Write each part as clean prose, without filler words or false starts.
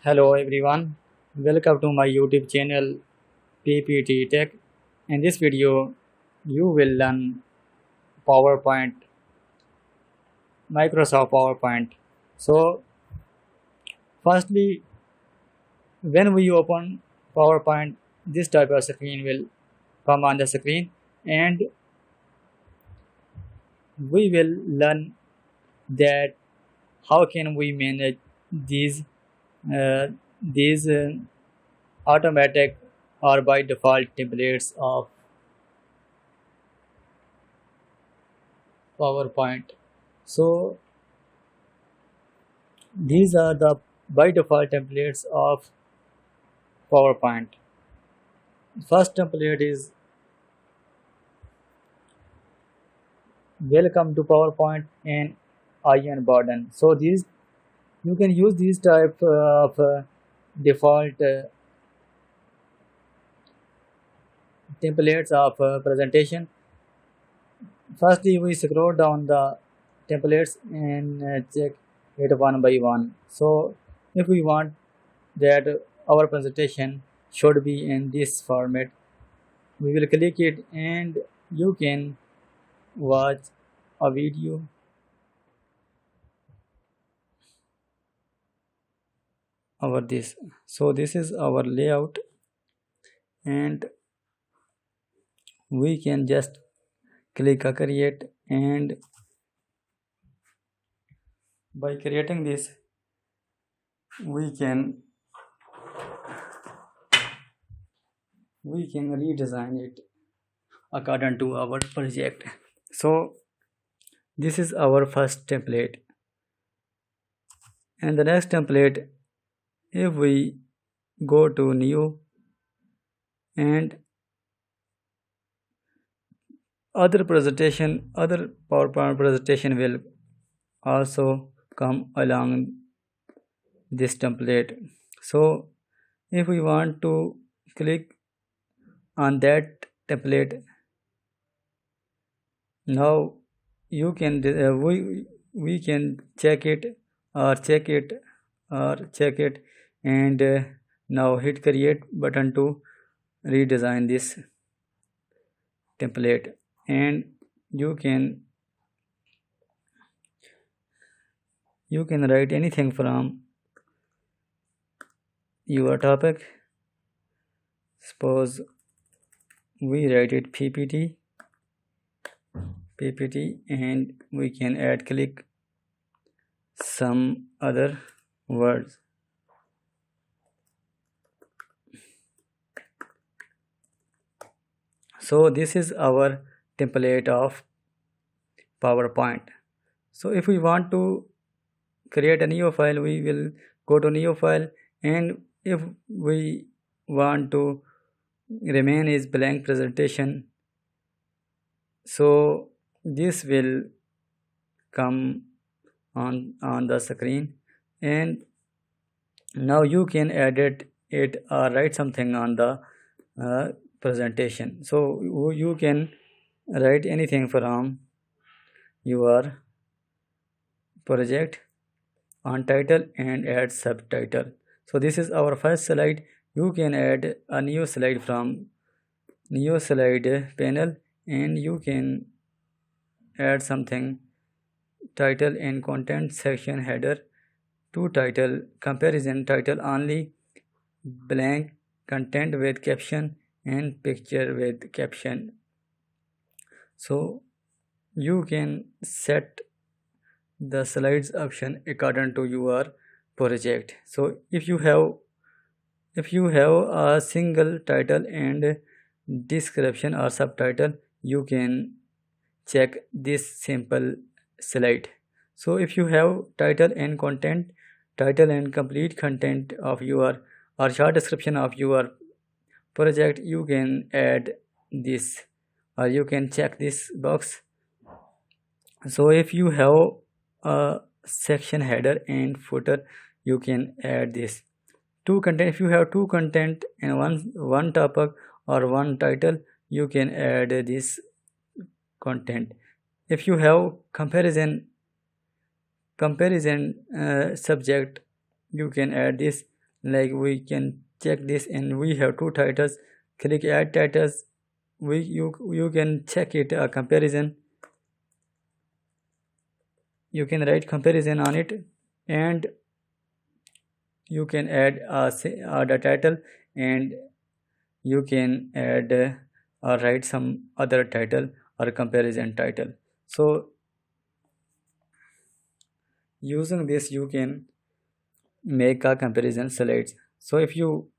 Hello everyone, welcome to my YouTube channel PPT TECH. In this video, you will learn PowerPoint, Microsoft PowerPoint. So, firstly, when we open PowerPoint, this type of screen will come on the screen, and we will learn that how can we manage these uh, these automatic or by default templates of PowerPoint. So these are the by default templates of PowerPoint. First template is welcome to PowerPoint and IN button. So these you can use these type of default templates of presentation. Firstly, we scroll down the templates and check it one by one. So if we want that our presentation should be in this format, we will click it and you can watch a video over this. So this is our layout, and we can just click a create, and by creating this we can redesign it according to our project. So this is our first template, and the next template, if we go to new and other PowerPoint presentation will also come along this template. So if we want to click on that template, now you can we can check it or check it and now hit create button to redesign this template, and you can write anything from your topic. Suppose we write it PPT, and we can add click some other words. So this is our template of PowerPoint. So if we want to create a new file, we will go to new file, and if we want to remain is blank presentation, so this will come on the screen, and now you can edit it or write something on the presentation. So you can write anything from your project on title and add subtitle. So this is our first slide. You can add a new slide from new slide panel, and you can add something title and content section header to title, comparison title only, blank content with caption, and picture with caption. So you can set the slides option according to your project. So if you have a single title and description or subtitle, you can check this simple slide. So if you have title and content, title and complete content of your or short description of your project, you can add this or you can check this box. So if you have a section header and footer, you can add this. Two content, if you have two content and one topic or one title, you can add this content. If you have comparison subject, you can add this. like we can check this, and we have two titles. Click add titles. You can check it, a comparison. You can write comparison on it, and you can add the title, and you can add or write some other title or comparison title. So using this you can make a comparison slides. So if you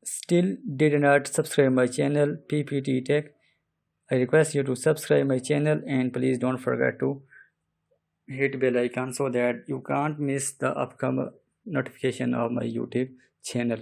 still did not subscribe my channel PPT Tech, I request you to subscribe my channel, and please don't forget to hit bell icon so that you can't miss the upcoming notification of my YouTube channel.